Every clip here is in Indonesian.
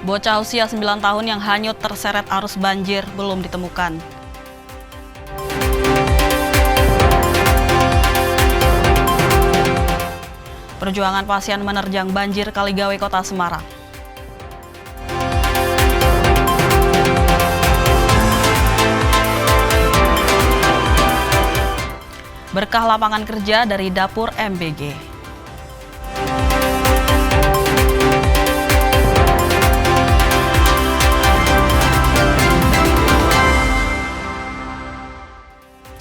Bocah usia 9 tahun yang hanyut terseret arus banjir belum ditemukan. Perjuangan pasien menerjang banjir Kaligawe, Kota Semarang. Berkah lapangan kerja dari dapur MBG.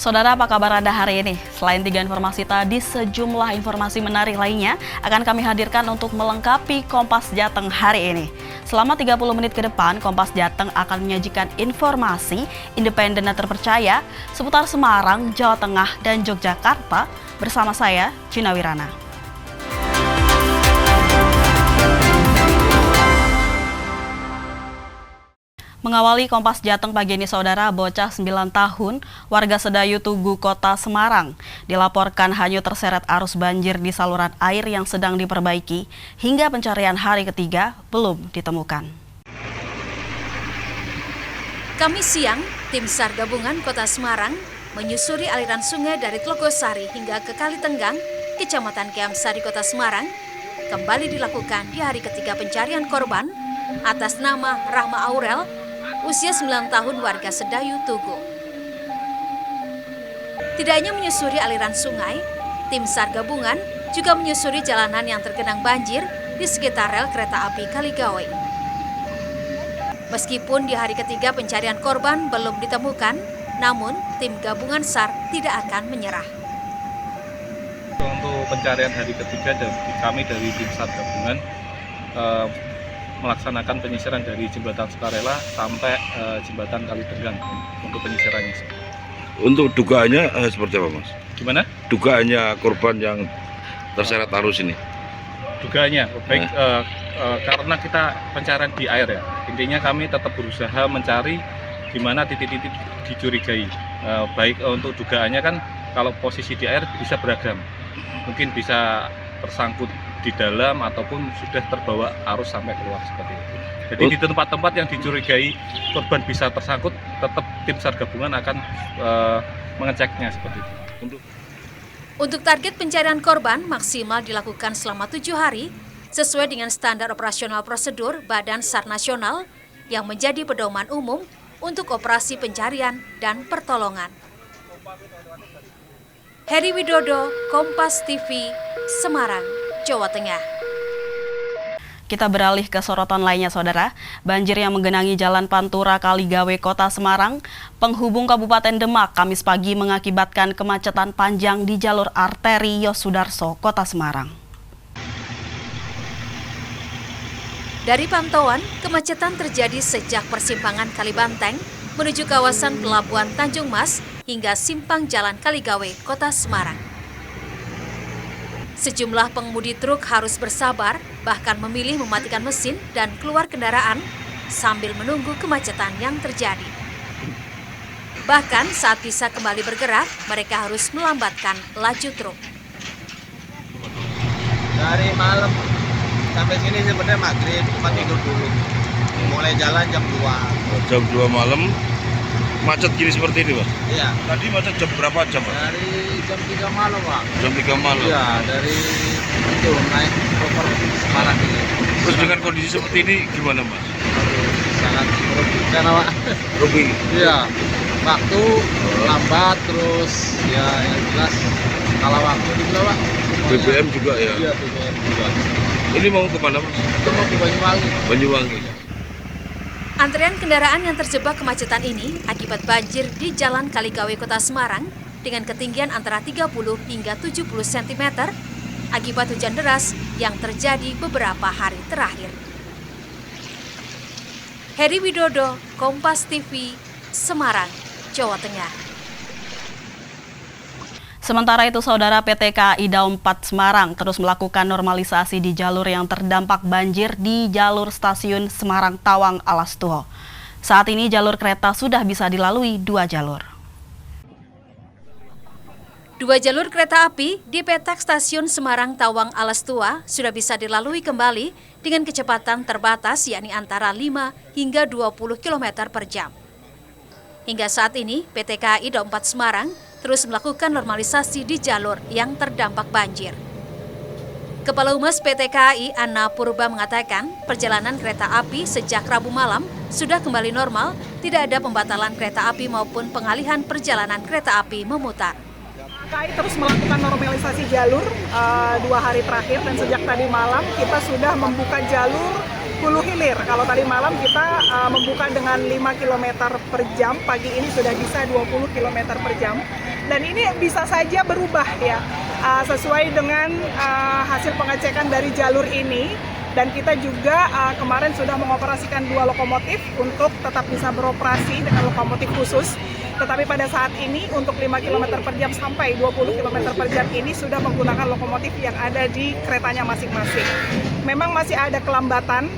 Saudara, apa kabar Anda hari ini? Selain 3 informasi tadi, sejumlah informasi menarik lainnya akan kami hadirkan untuk melengkapi Kompas Jateng hari ini. Selama 30 menit ke depan, Kompas Jateng akan menyajikan informasi independen dan terpercaya seputar Semarang, Jawa Tengah, dan Yogyakarta bersama saya, Gina Wirana. Mengawali Kompas Jateng pagi ini, saudara, bocah 9 tahun, warga Sedayu Tugu, Kota Semarang, dilaporkan hanyut terseret arus banjir di saluran air yang sedang diperbaiki hingga pencarian hari ketiga belum ditemukan. Kamis siang, tim SAR gabungan Kota Semarang menyusuri aliran sungai dari Tlogosari hingga ke Kali Tenggang, Kecamatan Keamsari, Kota Semarang, kembali dilakukan di hari ketiga pencarian korban atas nama Rahma Aurel, usia 9 tahun, warga Sedayu Tugu. Tidak hanya menyusuri aliran sungai, tim SAR gabungan juga menyusuri jalanan yang tergenang banjir di sekitar rel kereta api Kaligawe. Meskipun di hari ketiga pencarian korban belum ditemukan, namun tim gabungan SAR tidak akan menyerah. Untuk pencarian hari ketiga kami dari tim SAR gabungan melaksanakan penyisiran dari jembatan Sukarela sampai jembatan Kali Tenggang untuk penyisirannya. Untuk dugaannya seperti apa, Mas? Gimana? Dugaannya korban yang terseret arus ini? Dugaannya baik karena kita pencarian di air ya. Intinya kami tetap berusaha mencari di mana titik-titik dicurigai. Baik untuk dugaannya kan kalau posisi di air bisa beragam. Mungkin bisa tersangkut di dalam ataupun sudah terbawa arus sampai keluar seperti itu. Jadi di tempat-tempat yang dicurigai korban bisa tersangkut, tetap tim SAR gabungan akan mengeceknya seperti itu. Untuk target pencarian korban maksimal dilakukan selama 7 hari sesuai dengan standar operasional prosedur Badan SAR Nasional yang menjadi pedoman umum untuk operasi pencarian dan pertolongan. Heri Widodo, Kompas TV, Semarang, Jawa Tengah. Kita beralih ke sorotan lainnya, saudara. Banjir yang menggenangi Jalan Pantura Kaligawe, Kota Semarang, penghubung Kabupaten Demak, Kamis pagi mengakibatkan kemacetan panjang di jalur arteri Yosudarso, Kota Semarang. Dari pantauan, kemacetan terjadi sejak persimpangan Kalibanteng menuju kawasan Pelabuhan Tanjung Mas hingga simpang Jalan Kaligawe, Kota Semarang. Sejumlah pengemudi truk harus bersabar, bahkan memilih mematikan mesin dan keluar kendaraan sambil menunggu kemacetan yang terjadi. Bahkan saat bisa kembali bergerak, mereka harus melambatkan laju truk. Dari malam sampai sini sebenarnya maghrib, cuma tidur dulu. Mulai jalan jam 2. Jam 2 malam, macet gini seperti ini, Pak? Iya. Tadi macet jam berapa jam, Pak? Dari jam 3 malam, Pak. Jam 3 malam? Iya, dari itu naik koper Semarang ini. Terus dengan kondisi seperti ini gimana, Mas? Sangat merugikan, Pak. Rugi? Iya. Waktu lambat, terus ya yang jelas kalah waktu juga, Pak. BBM juga ya? Iya, BBM juga. Ini mau kemana, Mas? Itu mau ke Banyuwangi. Banyuwangi. Antrean kendaraan yang terjebak kemacetan ini akibat banjir di Jalan Kaligawe, Kota Semarang dengan ketinggian antara 30 hingga 70 cm akibat hujan deras yang terjadi beberapa hari terakhir. Heri Widodo, Kompas TV, Semarang, Jawa Tengah. Sementara itu, saudara, PT KAI Daup 4 Semarang terus melakukan normalisasi di jalur yang terdampak banjir di jalur stasiun Semarang Tawang Alastuho. Saat ini jalur kereta sudah bisa dilalui 2 jalur. 2 jalur kereta api di petak stasiun Semarang Tawang Alas Tua sudah bisa dilalui kembali dengan kecepatan terbatas yakni antara 5 hingga 20 km per jam. Hingga saat ini, PT KAI Daup 4 Semarang terus melakukan normalisasi di jalur yang terdampak banjir. Kepala Humas PT KAI Anna Purba mengatakan perjalanan kereta api sejak Rabu malam sudah kembali normal, tidak ada pembatalan kereta api maupun pengalihan perjalanan kereta api memutar. KAI terus melakukan normalisasi jalur 2 hari terakhir dan sejak tadi malam kita sudah membuka jalur Hulu Hilir. Kalau tadi malam kita membuka dengan 5 km per jam, pagi ini sudah bisa 20 km per jam. Dan ini bisa saja berubah ya, sesuai dengan hasil pengecekan dari jalur ini. Dan kita juga kemarin sudah mengoperasikan 2 lokomotif untuk tetap bisa beroperasi dengan lokomotif khusus. Tetapi pada saat ini untuk 5 km per jam sampai 20 km per jam ini sudah menggunakan lokomotif yang ada di keretanya masing-masing. Memang masih ada kelambatan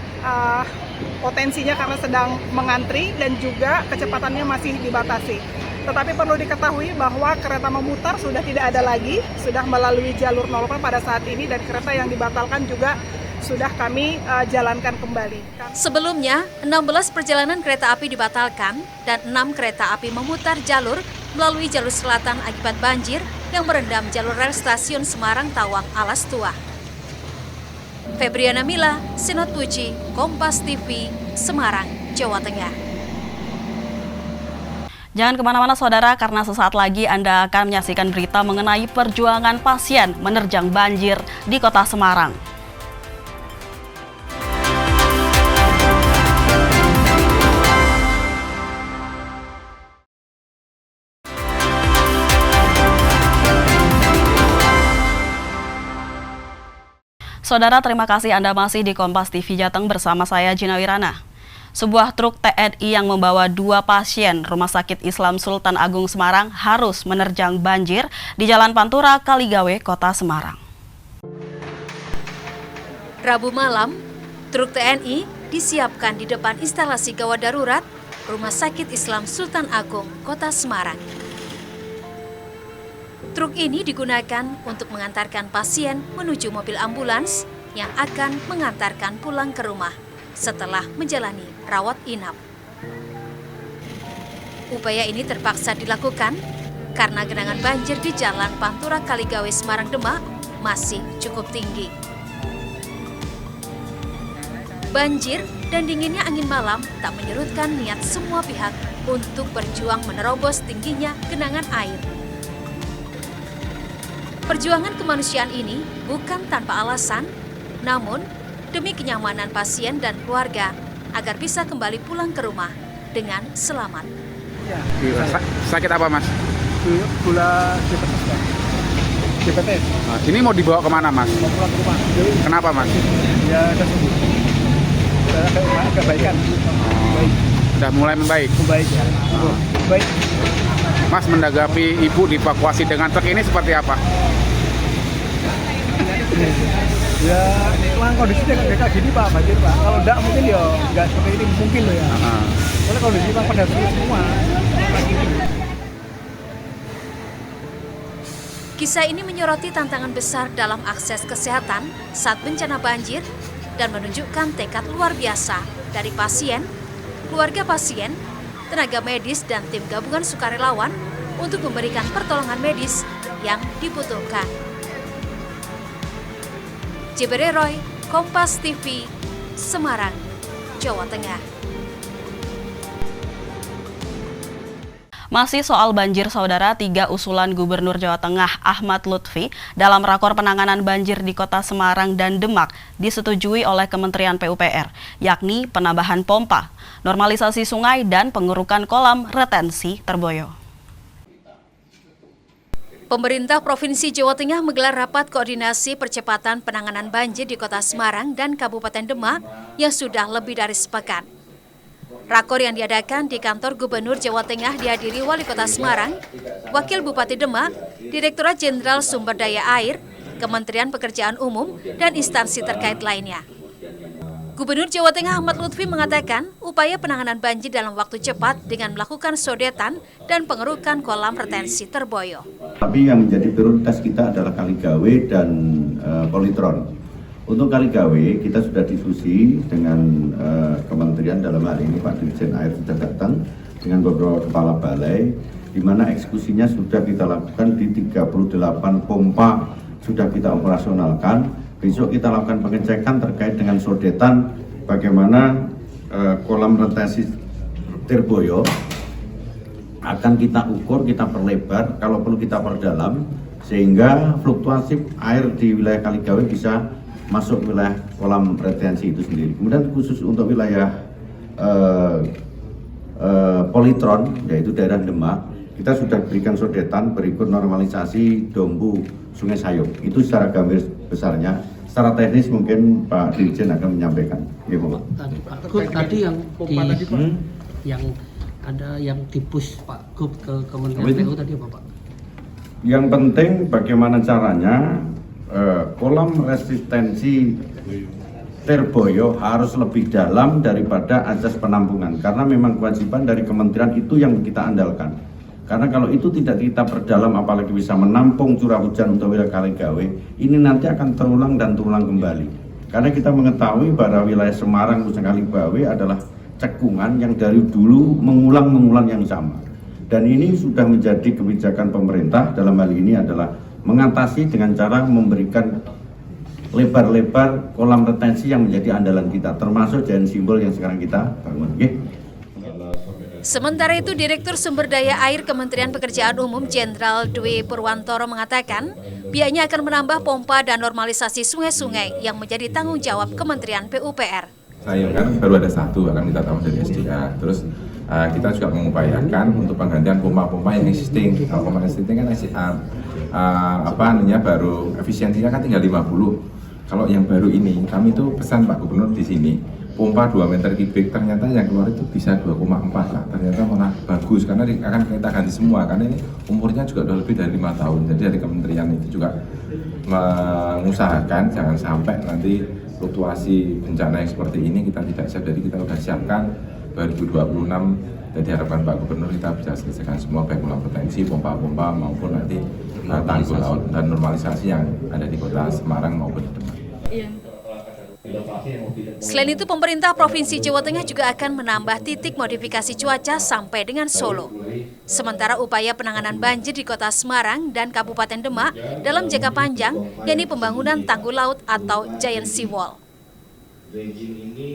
potensinya karena sedang mengantri dan juga kecepatannya masih dibatasi. Tetapi perlu diketahui bahwa kereta memutar sudah tidak ada lagi, sudah melalui jalur 0 pada saat ini dan kereta yang dibatalkan juga sudah kami jalankan kembali. Sebelumnya, 16 perjalanan kereta api dibatalkan dan 6 kereta api memutar jalur melalui jalur selatan akibat banjir yang merendam jalur rel stasiun Semarang Tawang Alas Tua. Febriana Mila, Sinot Puji, Kompas TV, Semarang, Jawa Tengah. Jangan kemana-mana saudara, karena sesaat lagi Anda akan menyaksikan berita mengenai perjuangan pasien menerjang banjir di kota Semarang. Saudara, terima kasih Anda masih di Kompas TV Jateng bersama saya Gina Wirana. Sebuah truk TNI yang membawa 2 pasien Rumah Sakit Islam Sultan Agung Semarang harus menerjang banjir di Jalan Pantura, Kaligawe, Kota Semarang. Rabu malam, truk TNI disiapkan di depan instalasi gawat darurat Rumah Sakit Islam Sultan Agung, Kota Semarang. Truk ini digunakan untuk mengantarkan pasien menuju mobil ambulans yang akan mengantarkan pulang ke rumah setelah menjalani rawat inap. Upaya ini terpaksa dilakukan karena genangan banjir di Jalan Pantura Kaligawe Semarang Demak masih cukup tinggi. Banjir dan dinginnya angin malam tak menyurutkan niat semua pihak untuk berjuang menerobos tingginya genangan air. Perjuangan kemanusiaan ini bukan tanpa alasan, namun demi kenyamanan pasien dan keluarga agar bisa kembali pulang ke rumah dengan selamat. Ya. Sakit apa, Mas? Gula diabetes. Nah, ini mau dibawa kemana, Mas? Mau pulang ke rumah. Kenapa, Mas? Ya, udah sembuh. Udah agak baikan. Baik. Udah mulai membaik? Membaik, ya. Baik. Mas, menanggapi ibu dievakuasi dengan truk ini seperti apa? Ya, memang kondisinya kayak gini Pak, banjir Pak. Kalau enggak mungkin ya enggak seperti ini mungkin loh ya. Soalnya kondisi memang pada semua. Kisah ini menyoroti tantangan besar dalam akses kesehatan saat bencana banjir dan menunjukkan tekad luar biasa dari pasien, keluarga pasien, tenaga medis dan tim gabungan sukarelawan untuk memberikan pertolongan medis yang dibutuhkan. Jibere Roy, Kompas TV, Semarang, Jawa Tengah. Masih soal banjir saudara, 3 usulan Gubernur Jawa Tengah Ahmad Lutfi dalam rakor penanganan banjir di Kota Semarang dan Demak disetujui oleh Kementerian PUPR, yakni penambahan pompa, normalisasi sungai dan pengerukan kolam retensi Terboyo. Pemerintah Provinsi Jawa Tengah menggelar rapat koordinasi percepatan penanganan banjir di Kota Semarang dan Kabupaten Demak yang sudah lebih dari sepekan. Rakor yang diadakan di kantor Gubernur Jawa Tengah dihadiri Wali Kota Semarang, Wakil Bupati Demak, Direktorat Jenderal Sumber Daya Air, Kementerian Pekerjaan Umum, dan instansi terkait lainnya. Gubernur Jawa Tengah Ahmad Lutfi mengatakan upaya penanganan banjir dalam waktu cepat dengan melakukan sodetan dan pengerukan kolam retensi Terboyo. Tapi yang menjadi prioritas kita adalah Kaligawe dan Politron. Untuk Kaligawe kita sudah diskusi dengan kementerian, dalam hal ini Pak Dirjen Air sudah datang dengan beberapa kepala balai, di mana eksekusinya sudah kita lakukan di 38 pompa sudah kita operasionalkan. Besok kita lakukan pengecekan terkait dengan sodetan bagaimana kolam retensi Terboyo akan kita ukur, kita perlebar, kalau perlu kita perdalam sehingga fluktuasi air di wilayah Kaligawe bisa masuk wilayah kolam retensi itu sendiri. Kemudian khusus untuk wilayah Politron, yaitu daerah Demak, kita sudah berikan sodetan berikut normalisasi Dombu Sungai Sayuk. Itu secara gambar besarnya. Secara teknis mungkin Pak Dirjen akan menyampaikan. Ya, tadi Pak Gub tadi yang yang ada yang dipus Pak Gub ke Kementerian PU tadi apa Pak? Yang penting bagaimana caranya kolam resistensi Terboyo harus lebih dalam daripada asas penampungan, karena memang kewajiban dari kementerian itu yang kita andalkan. Karena kalau itu tidak kita perdalam, apalagi bisa menampung curah hujan untuk wilayah Kaligawe, ini nanti akan terulang dan terulang kembali. Karena kita mengetahui bahwa wilayah Semarang khususnya Kaligawe adalah cekungan yang dari dulu mengulang yang sama. Dan ini sudah menjadi kebijakan pemerintah dalam hal ini adalah mengatasi dengan cara memberikan lebar-lebar kolam retensi yang menjadi andalan kita, termasuk giant simbol yang sekarang kita bangun. Sementara itu, Direktur Sumber Daya Air Kementerian Pekerjaan Umum Jenderal Dwi Purwantoro mengatakan pihaknya akan menambah pompa dan normalisasi sungai-sungai yang menjadi tanggung jawab Kementerian PUPR. Saya kan baru ada satu, akan kita tambah dari SDA. Terus kita juga mengupayakan untuk penggantian pompa-pompa yang existing. Kalau pompa existing kan baru efisiensinya kan tinggal 50. Kalau yang baru ini, kami itu pesan Pak Gubernur di sini, pompa 2 meter kubik, ternyata yang keluar itu bisa 2,4 lah. Ternyata malah bagus, karena akan kita ganti semua, karena ini umurnya juga udah lebih dari 5 tahun. Jadi dari kementerian itu juga mengusahakan jangan sampai nanti fluktuasi bencana yang seperti ini kita tidak siap. Jadi kita sudah siapkan 2026, jadi harapan Pak Gubernur kita bisa selesaikan semua, baik kolam retensi, pompa-pompa maupun nanti tanggul laut dan normalisasi yang ada di kota Semarang maupun di Demak. Selain itu, pemerintah Provinsi Jawa Tengah juga akan menambah titik modifikasi cuaca sampai dengan Solo. Sementara upaya penanganan banjir di kota Semarang dan Kabupaten Demak dalam jangka panjang, yakni pembangunan tanggul laut atau giant seawall.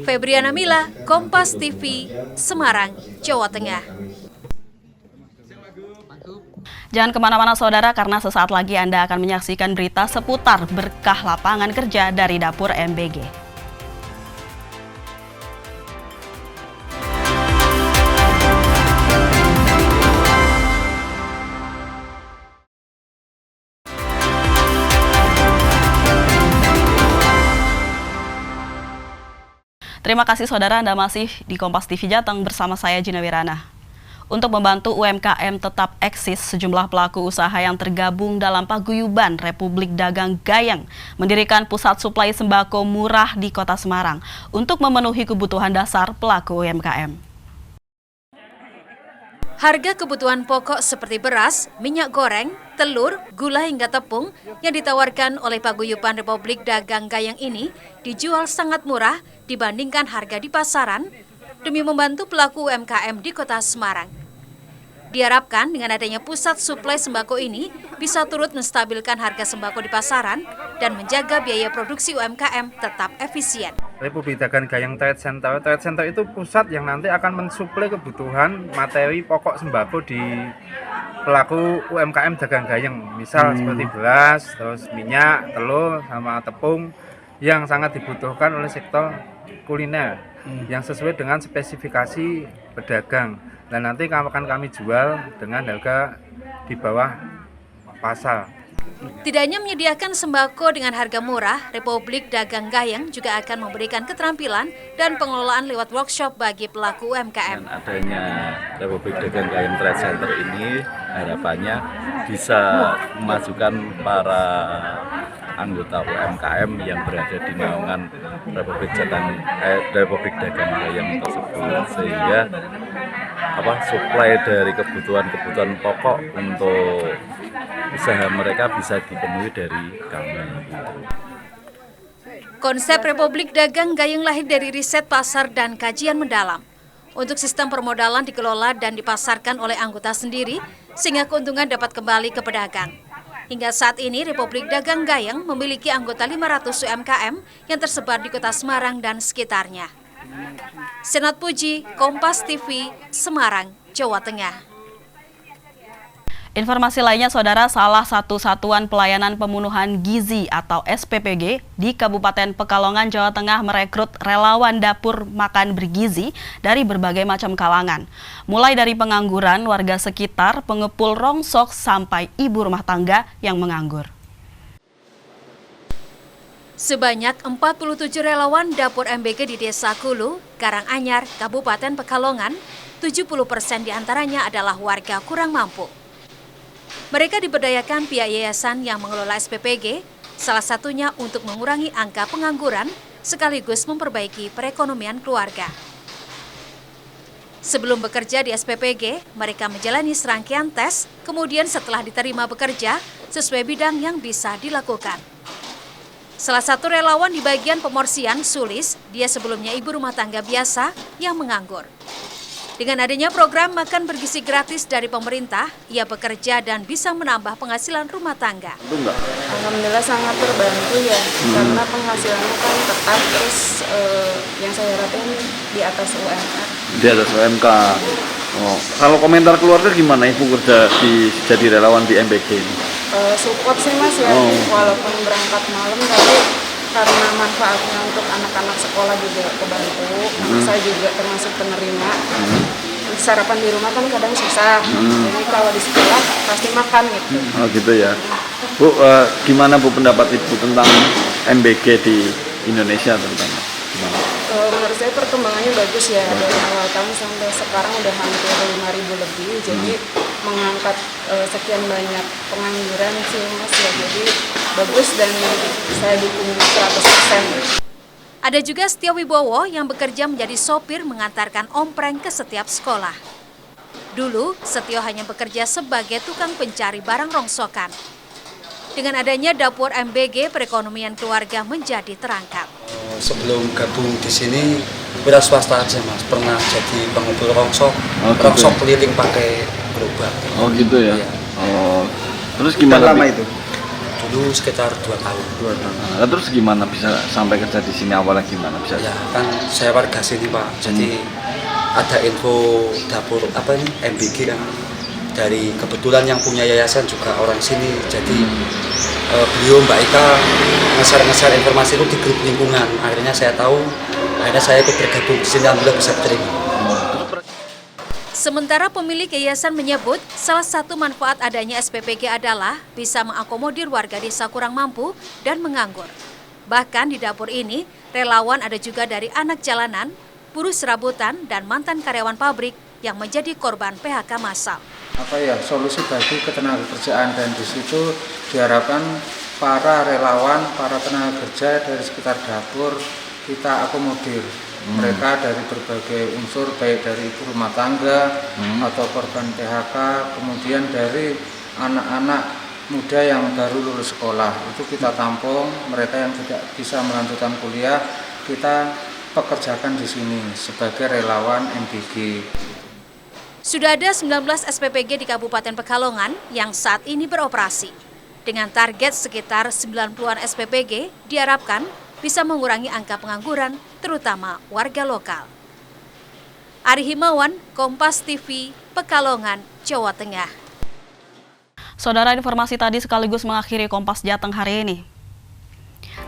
Febriana Mila, Kompas TV, Semarang, Jawa Tengah. Jangan kemana-mana saudara, karena sesaat lagi Anda akan menyaksikan berita seputar berkah lapangan kerja dari Dapur MBG. Terima kasih saudara, Anda masih di Kompas TV Jateng bersama saya Gina Wirana. Untuk membantu UMKM tetap eksis, sejumlah pelaku usaha yang tergabung dalam paguyuban Republik Dagang Gayeng mendirikan pusat suplai sembako murah di Kota Semarang untuk memenuhi kebutuhan dasar pelaku UMKM. Harga kebutuhan pokok seperti beras, minyak goreng, telur, gula hingga tepung yang ditawarkan oleh paguyuban Republik Dagang Gayeng ini dijual sangat murah dibandingkan harga di pasaran demi membantu pelaku UMKM di Kota Semarang. Diharapkan dengan adanya pusat suplai sembako ini bisa turut menstabilkan harga sembako di pasaran dan menjaga biaya produksi UMKM tetap efisien. Republik Dagang Gayeng Trade Center. Trade Center itu pusat yang nanti akan mensuplai kebutuhan materi pokok sembako di pelaku UMKM Dagang Gayeng. Misal seperti beras, terus minyak, telur, sama tepung yang sangat dibutuhkan oleh sektor kuliner yang sesuai dengan spesifikasi pedagang. Dan nanti akan kami jual dengan harga di bawah pasar. Tidak hanya menyediakan sembako dengan harga murah, Republik Dagang Gayeng juga akan memberikan keterampilan dan pengelolaan lewat workshop bagi pelaku UMKM. Dengan adanya Republik Dagang Gayeng Trade Center ini harapannya bisa memajukan para anggota UMKM yang berada di naungan Republik Dagang Gayeng tersebut, sehingga suplai dari kebutuhan pokok untuk usaha mereka bisa dipenuhi dari kami. Konsep Republik Dagang Gayeng lahir dari riset pasar dan kajian mendalam. Untuk sistem permodalan dikelola dan dipasarkan oleh anggota sendiri, sehingga keuntungan dapat kembali ke pedagang. Hingga saat ini, Republik Dagang Gayeng memiliki anggota 500 UMKM yang tersebar di Kota Semarang dan sekitarnya. Senat Puji, Kompas TV, Semarang, Jawa Tengah. Informasi lainnya, Saudara, salah satu satuan pelayanan pembunuhan gizi atau SPPG di Kabupaten Pekalongan, Jawa Tengah merekrut relawan dapur makan bergizi dari berbagai macam kalangan. Mulai dari pengangguran, warga sekitar, pengepul rongsok, sampai ibu rumah tangga yang menganggur. Sebanyak 47 relawan dapur MBG di Desa Kulu, Karanganyar, Kabupaten Pekalongan, 70% diantaranya adalah warga kurang mampu. Mereka diberdayakan pihak yayasan yang mengelola SPPG, salah satunya untuk mengurangi angka pengangguran sekaligus memperbaiki perekonomian keluarga. Sebelum bekerja di SPPG, mereka menjalani serangkaian tes, kemudian setelah diterima bekerja sesuai bidang yang bisa dilakukan. Salah satu relawan di bagian pemorsian, Sulis, dia sebelumnya ibu rumah tangga biasa yang menganggur. Dengan adanya program makan bergizi gratis dari pemerintah, ia bekerja dan bisa menambah penghasilan rumah tangga. Alhamdulillah sangat terbantu ya, karena penghasilannya kan tetap, terus yang saya harapin di atas UMK. Di atas UMK. Oh, kalau komentar keluarga gimana Ibu kerja jadi relawan di MBG ini? Support sih Mas ya, walaupun berangkat malam tapi karena manfaatnya untuk anak-anak sekolah juga kebantu, saya juga termasuk penerima. Sarapan di rumah kan kadang susah, jadi kalau di sekolah pasti makan gitu. Oh gitu ya. Bu, gimana Bu pendapat Ibu tentang MBG di Indonesia terutama? Menurut saya perkembangannya bagus ya, dari awal tahun sampai sekarang udah hampir 5.000 lebih, jadi mengangkat sekian banyak pengangguran sih Mas ya, jadi bagus dan saya dukung 100%. Ada juga Setia Wibowo yang bekerja menjadi sopir mengantarkan ompreng ke setiap sekolah. Dulu, Setio hanya bekerja sebagai tukang pencari barang rongsokan. Dengan adanya dapur MBG, perekonomian keluarga menjadi terangkat. Sebelum gabung di sini, wira swasta aja Mas, pernah jadi pengepul rongsok, keliling pakai gerobak. Oh gitu ya. Oh, terus gimana lama itu? Dulu sekitar 2 tahun. 2 tahun. Nah, terus gimana bisa sampai kerja di sini, awalnya gimana bisa? Ya kan saya warga sini Pak, jadi ada info dapur MBG kan. Dari kebetulan yang punya yayasan juga orang sini, jadi beliau Mbak Ika ngeser informasi itu di grup lingkungan. Akhirnya saya tahu, akhirnya saya ikut bergabung di sini, alhamdulillah bisa terima. Sementara pemilik yayasan menyebut salah satu manfaat adanya SPPG adalah bisa mengakomodir warga desa kurang mampu dan menganggur. Bahkan di dapur ini, relawan ada juga dari anak jalanan, buruh serabutan, dan mantan karyawan pabrik yang menjadi korban PHK massal. Solusi bagi ketenagakerjaan, dan di situ diharapkan para relawan, para tenaga kerja dari sekitar dapur kita akomodir. Mereka dari berbagai unsur, baik dari ibu rumah tangga atau korban PHK, kemudian dari anak-anak muda yang baru lulus sekolah, itu kita tampung. Mereka yang tidak bisa melanjutkan kuliah, kita pekerjakan di sini sebagai relawan MBG. Sudah ada 19 SPPG di Kabupaten Pekalongan yang saat ini beroperasi. Dengan target sekitar 90-an SPPG, diharapkan bisa mengurangi angka pengangguran, terutama warga lokal. Ari Himawan, Kompas TV, Pekalongan, Jawa Tengah. Saudara, informasi tadi sekaligus mengakhiri Kompas Jateng hari ini.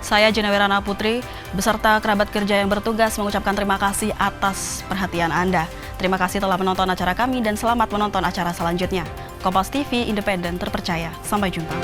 Saya Jenawirana Putri, beserta kerabat kerja yang bertugas mengucapkan terima kasih atas perhatian Anda. Terima kasih telah menonton acara kami dan selamat menonton acara selanjutnya. Kompas TV, independen, terpercaya. Sampai jumpa.